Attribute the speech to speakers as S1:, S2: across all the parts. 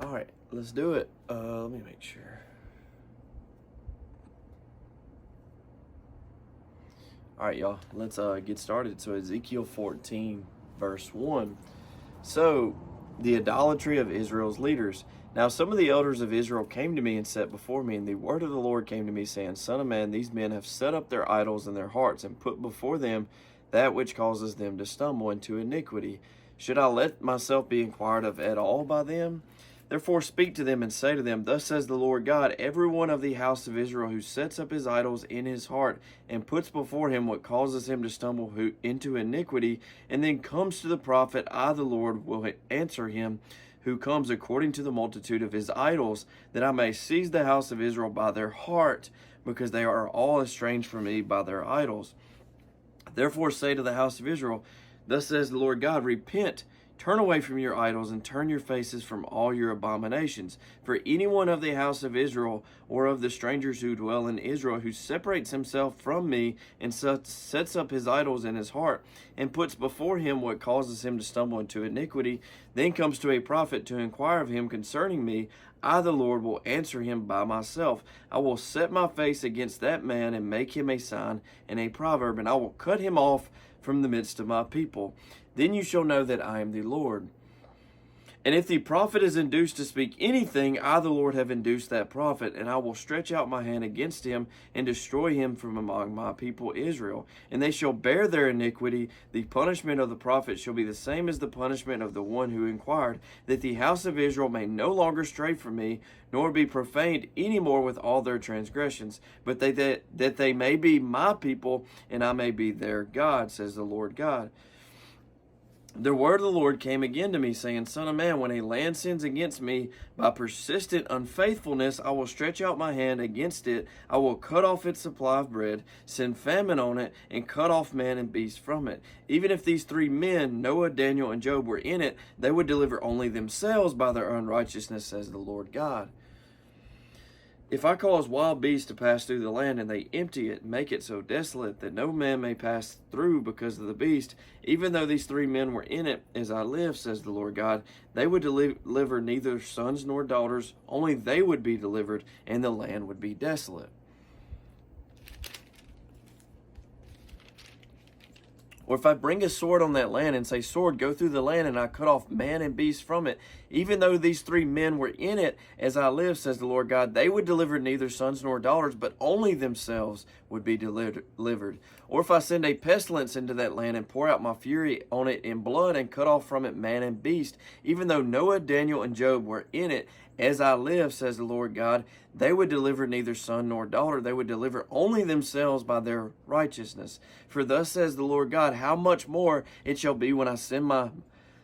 S1: All right, let's do it. Let me make sure. All right, y'all, let's get started. So Ezekiel 14, verse 1. So, the idolatry of Israel's leaders. Now some of the elders of Israel came to me and sat before me, and the word of the Lord came to me, saying, Son of man, these men have set up their idols in their hearts, and put before them that which causes them to stumble into iniquity. Should I let myself be inquired of at all by them? Therefore speak to them and say to them, Thus says the Lord God, every one of the house of Israel who sets up his idols in his heart, and puts before him what causes him to stumble into iniquity, and then comes to the prophet, I the Lord will answer him, who comes according to the multitude of his idols, that I may seize the house of Israel by their heart, because they are all estranged from me by their idols. Therefore say to the house of Israel, Thus says the Lord God, Repent, turn away from your idols, and turn your faces from all your abominations. For anyone of the house of Israel, or of the strangers who dwell in Israel, who separates himself from me, and sets up his idols in his heart, and puts before him what causes him to stumble into iniquity, then comes to a prophet to inquire of him concerning me, I the Lord will answer him by myself. I will set my face against that man, and make him a sign and a proverb, and I will cut him off from the midst of my people. Then you shall know that I am the Lord. And if the prophet is induced to speak anything, I the Lord have induced that prophet, and I will stretch out my hand against him, and destroy him from among my people Israel. And they shall bear their iniquity. The punishment of the prophet shall be the same as the punishment of the one who inquired, that the house of Israel may no longer stray from me, nor be profaned any more with all their transgressions, but that they may be my people, and I may be their God, says the Lord God. The word of the Lord came again to me, saying, Son of man, when a land sins against me by persistent unfaithfulness, I will stretch out my hand against it. I will cut off its supply of bread, send famine on it, and cut off man and beast from it. Even if these three men, Noah, Daniel, and Job, were in it, they would deliver only themselves by their unrighteousness, says the Lord God. If I cause wild beasts to pass through the land, and they empty it, make it so desolate that no man may pass through because of the beast, even though these three men were in it, as I live, says the Lord God, they would deliver neither sons nor daughters, only they would be delivered, and the land would be desolate. Or if I bring a sword on that land and say, Sword, go through the land, and I cut off man and beast from it, even though these three men were in it, as I live, says the Lord God, they would deliver neither sons nor daughters, but only themselves would be delivered. Or if I send a pestilence into that land and pour out my fury on it in blood, and cut off from it man and beast, even though Noah, Daniel, and Job were in it, as I live, says the Lord God, they would deliver neither son nor daughter. They would deliver only themselves by their righteousness. For thus says the Lord God, how much more it shall be when I send my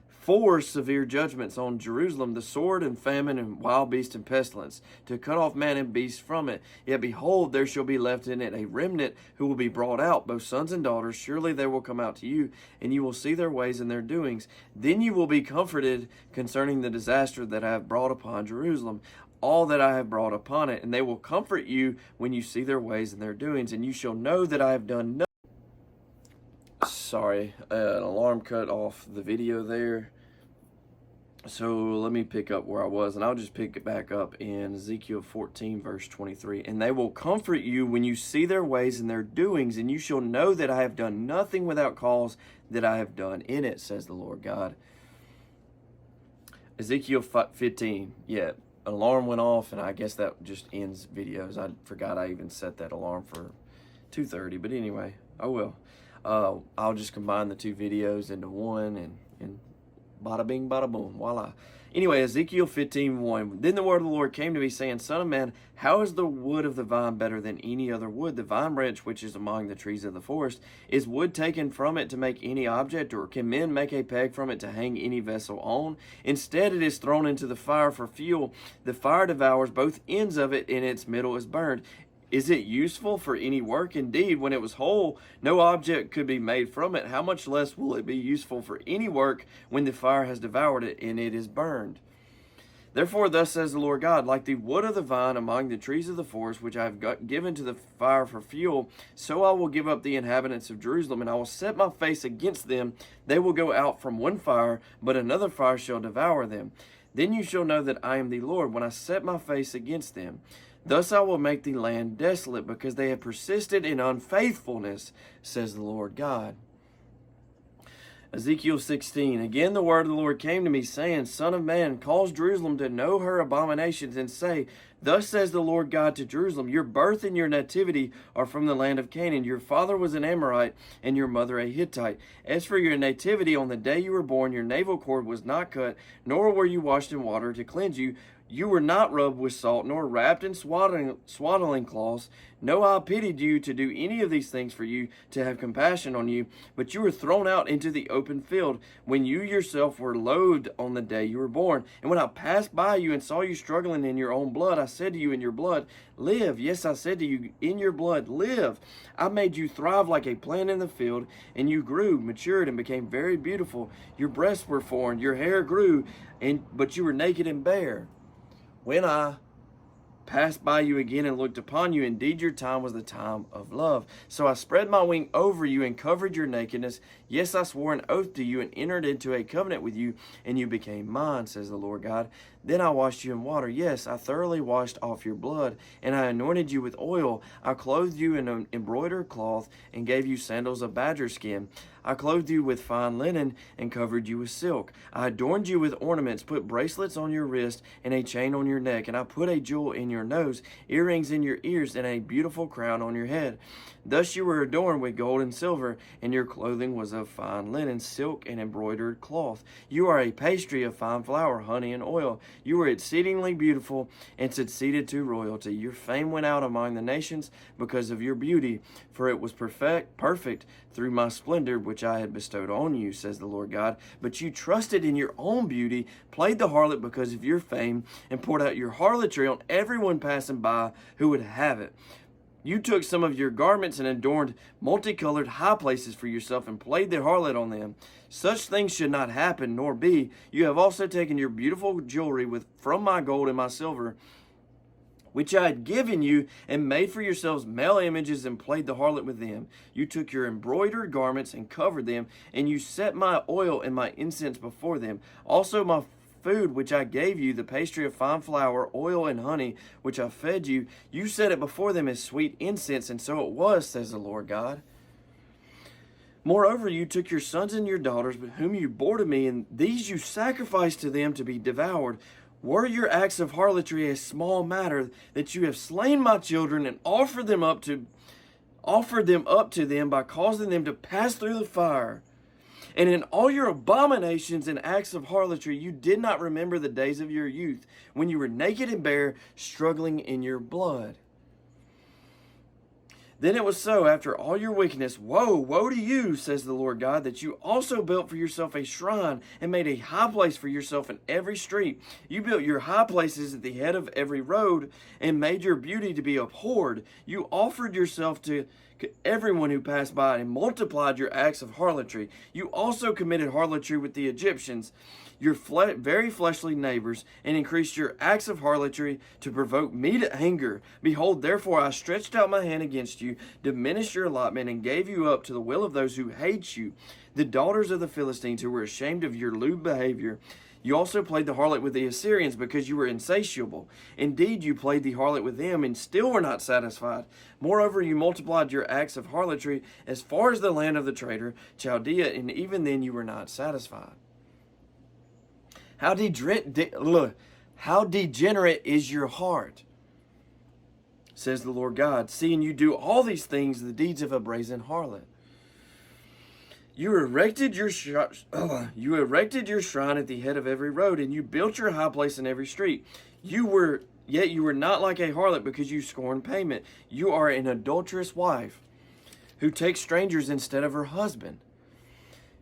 S1: 4 severe judgments on Jerusalem, the sword and famine and wild beast and pestilence, to cut off man and beast from it. Yet behold, there shall be left in it a remnant who will be brought out, both sons and daughters. Surely they will come out to you, and you will see their ways and their doings. Then you will be comforted concerning the disaster that I have brought upon Jerusalem, all that I have brought upon it. And they will comfort you when you see their ways and their doings, and you shall know that I have done nothing. Sorry, an alarm cut off the video there. So let me pick up where I was, and I'll just pick it back up in Ezekiel 14, verse 23. And they will comfort you when you see their ways and their doings, and you shall know that I have done nothing without cause, that I have done in it, says the Lord God. Ezekiel 15, yeah, an alarm went off, and I guess that just ends videos. I forgot I even set that alarm for 2:30, but anyway, oh well. I'll just combine the two videos into one, and bada bing, bada boom, voila. Anyway, Ezekiel 15:1. Then the word of the Lord came to me, saying, Son of man, how is the wood of the vine better than any other wood? The vine branch, which is among the trees of the forest, is wood taken from it to make any object, or can men make a peg from it to hang any vessel on? Instead, it is thrown into the fire for fuel. The fire devours both ends of it, and its middle is burned. Is it useful for any work? Indeed, when it was whole, no object could be made from it. How much less will it be useful for any work when the fire has devoured it and it is burned? Therefore, thus says the Lord God, like the wood of the vine among the trees of the forest, which I have given to the fire for fuel, so I will give up the inhabitants of Jerusalem, and I will set my face against them. They will go out from one fire, but another fire shall devour them. Then you shall know that I am the Lord when I set my face against them. Thus I will make the land desolate, because they have persisted in unfaithfulness, says the Lord God. Ezekiel 16. Again the word of the Lord came to me, saying, Son of man, cause Jerusalem to know her abominations, and say, Thus says the Lord God to Jerusalem, Your birth and your nativity are from the land of Canaan. Your father was an Amorite, and your mother a Hittite. As for your nativity, on the day you were born, your navel cord was not cut, nor were you washed in water to cleanse you. You were not rubbed with salt, nor wrapped in swaddling cloths. No eye pitied you to do any of these things for you, to have compassion on you. But you were thrown out into the open field, when you yourself were loathed on the day you were born. And when I passed by you and saw you struggling in your own blood, I said to you, in your blood, live. Yes, I said to you, in your blood, live. I made you thrive like a plant in the field, and you grew, matured, and became very beautiful. Your breasts were formed, your hair grew, but you were naked and bare. When I passed by you again and looked upon you, indeed your time was the time of love. So I spread my wing over you and covered your nakedness. Yes, I swore an oath to you and entered into a covenant with you, and you became mine, says the Lord God. Then I washed you in water. Yes, I thoroughly washed off your blood, and I anointed you with oil. I clothed you in an embroidered cloth and gave you sandals of badger skin. I clothed you with fine linen and covered you with silk. I adorned you with ornaments, put bracelets on your wrist and a chain on your neck, and I put a jewel in your nose, earrings in your ears, and a beautiful crown on your head. Thus you were adorned with gold and silver, and your clothing was of fine linen, silk, and embroidered cloth. You are a pastry of fine flour, honey, and oil. You were exceedingly beautiful and succeeded to royalty. Your fame went out among the nations because of your beauty, for it was perfect through my splendor, which I had bestowed on you, says the Lord God. But you trusted in your own beauty, played the harlot because of your fame, and poured out your harlotry on everyone passing by who would have it. You took some of your garments and adorned multicolored high places for yourself and played the harlot on them. Such things should not happen, nor be. You have also taken your beautiful jewelry from my gold and my silver, which I had given you, and made for yourselves male images and played the harlot with them. You took your embroidered garments and covered them, and you set my oil and my incense before them. Also my food which I gave you, the pastry of fine flour, oil, and honey, which I fed you, you set it before them as sweet incense, and so it was, says the Lord God. Moreover, you took your sons and your daughters, whom you bore to me, and these you sacrificed to them to be devoured. Were your acts of harlotry a small matter, that you have slain my children and offered them up to them by causing them to pass through the fire? And in all your abominations and acts of harlotry, you did not remember the days of your youth, when you were naked and bare, struggling in your blood. Then it was so, after all your wickedness, woe to you, says the Lord God, that you also built for yourself a shrine and made a high place for yourself in every street. You built your high places at the head of every road and made your beauty to be abhorred. You offered yourself to everyone who passed by and multiplied your acts of harlotry. You also committed harlotry with the Egyptians, your very fleshly neighbors, and increased your acts of harlotry to provoke me to anger. Behold, therefore I stretched out my hand against you, diminished your allotment, and gave you up to the will of those who hate you, the daughters of the Philistines, who were ashamed of your lewd behavior. You also played the harlot with the Assyrians because you were insatiable. Indeed, you played the harlot with them and still were not satisfied. Moreover, you multiplied your acts of harlotry as far as the land of the traitor, Chaldea, and even then you were not satisfied. How degenerate is your heart, says the Lord God, seeing you do all these things, the deeds of a brazen harlot. You erected your shrine at the head of every road, and you built your high place in every street. Yet you were not like a harlot, because you scorned payment. You are an adulterous wife, who takes strangers instead of her husband.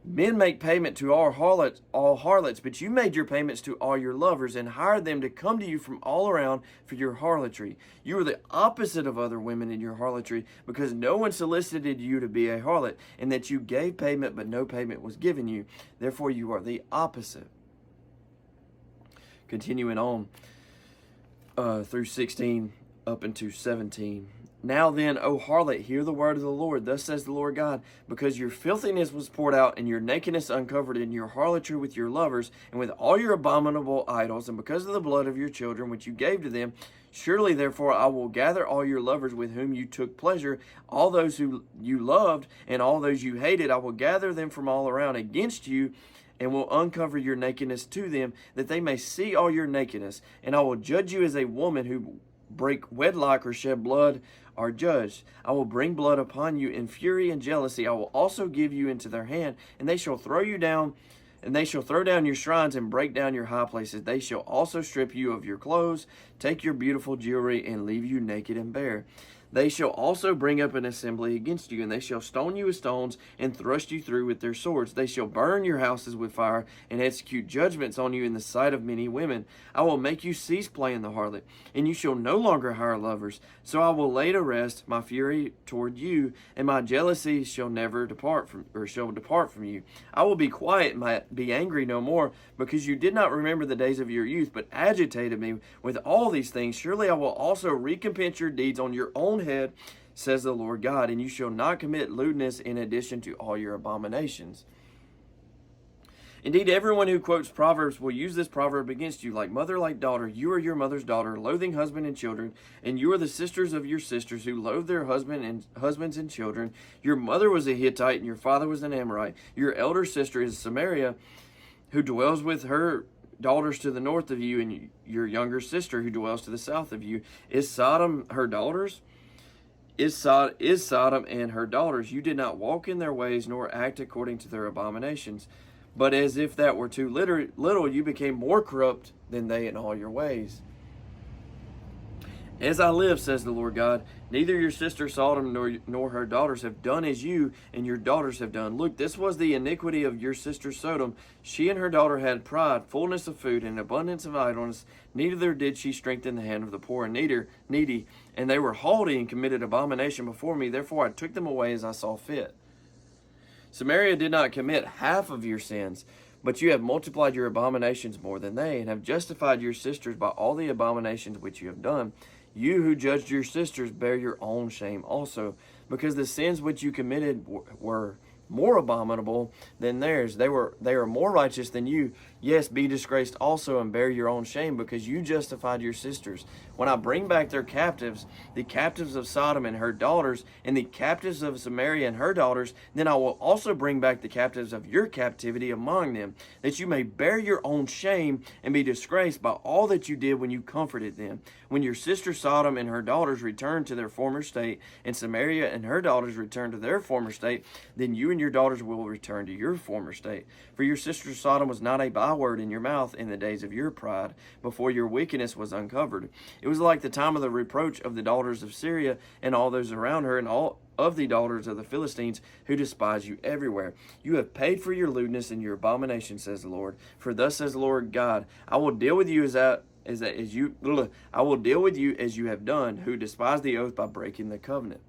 S1: Men make payment to all harlots, but you made your payments to all your lovers, and hired them to come to you from all around for your harlotry. You were the opposite of other women in your harlotry, because no one solicited you to be a harlot, and that you gave payment, but no payment was given you. Therefore you are the opposite. Continuing on through 16 up into 17. Now then, O harlot, hear the word of the Lord. Thus says the Lord God, because your filthiness was poured out, and your nakedness uncovered, and your harlotry with your lovers, and with all your abominable idols, and because of the blood of your children which you gave to them, surely therefore I will gather all your lovers with whom you took pleasure, all those who you loved, and all those you hated. I will gather them from all around against you, and will uncover your nakedness to them, that they may see all your nakedness. And I will judge you as a woman who break wedlock or shed blood are judged. I will bring blood upon you in fury and jealousy. I will also give you into their hand, and they shall throw you down, and they shall throw down your shrines and break down your high places. They shall also strip you of your clothes, take your beautiful jewelry, and leave you naked and bare. They shall also bring up an assembly against you, and they shall stone you with stones and thrust you through with their swords. They shall burn your houses with fire and execute judgments on you in the sight of many women. I will make you cease playing the harlot, and you shall no longer hire lovers. So I will lay to rest my fury toward you, and my jealousy shall depart from you. I will be quiet and be angry no more, because you did not remember the days of your youth, but agitated me with all these things. Surely I will also recompense your deeds on your own head, says the Lord God, and you shall not commit lewdness in addition to all your abominations. Indeed, everyone who quotes Proverbs will use this proverb against you, like mother, like daughter. You are your mother's daughter, loathing husband and children, and you are the sisters of your sisters who loathe their husbands and children. Your mother was a Hittite, and your father was an Amorite. Your elder sister is Samaria, who dwells with her daughters to the north of you, and your younger sister who dwells to the south of you. Is Sodom her daughters? Is Sodom and her daughters? You did not walk in their ways, nor act according to their abominations. But as if that were too little, you became more corrupt than they in all your ways. As I live, says the Lord God, neither your sister Sodom nor her daughters have done as you and your daughters have done. Look, this was the iniquity of your sister Sodom. She and her daughter had pride, fullness of food, and abundance of idleness. Neither did she strengthen the hand of the poor and needy, and they were haughty and committed abomination before me. Therefore I took them away as I saw fit. Samaria did not commit half of your sins, but you have multiplied your abominations more than they, and have justified your sisters by all the abominations which you have done. You who judged your sisters bear your own shame also, because the sins which you committed were more abominable than theirs. They are more righteous than you. Yes, be disgraced also and bear your own shame, because you justified your sisters. When I bring back their captives, the captives of Sodom and her daughters, and the captives of Samaria and her daughters, then I will also bring back the captives of your captivity among them, that you may bear your own shame and be disgraced by all that you did when you comforted them. When your sister Sodom and her daughters return to their former state, and Samaria and her daughters return to their former state, then you and your daughters will return to your former state. For your sister Sodom was not a byword in your mouth in the days of your pride, before your wickedness was uncovered. It was like the time of the reproach of the daughters of Syria and all those around her, and all of the daughters of the Philistines who despise you everywhere. You have paid for your lewdness and your abomination, says the Lord. For thus says the Lord God, I will deal with you as you have done, who despise the oath by breaking the covenant.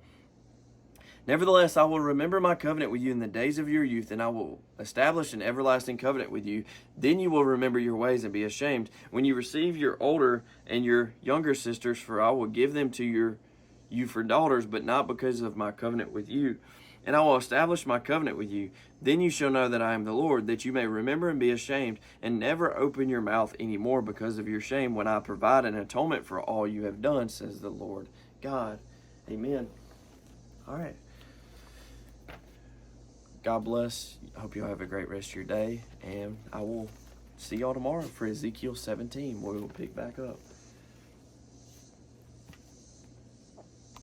S1: Nevertheless, I will remember my covenant with you in the days of your youth, and I will establish an everlasting covenant with you. Then you will remember your ways and be ashamed when you receive your older and your younger sisters, for I will give them to you for daughters, but not because of my covenant with you. And I will establish my covenant with you. Then you shall know that I am the Lord, that you may remember and be ashamed, and never open your mouth any more because of your shame, when I provide an atonement for all you have done, says the Lord God. Amen. All right. God bless. I hope you'll have a great rest of your day, and I will see y'all tomorrow for Ezekiel 17, where we'll pick back up.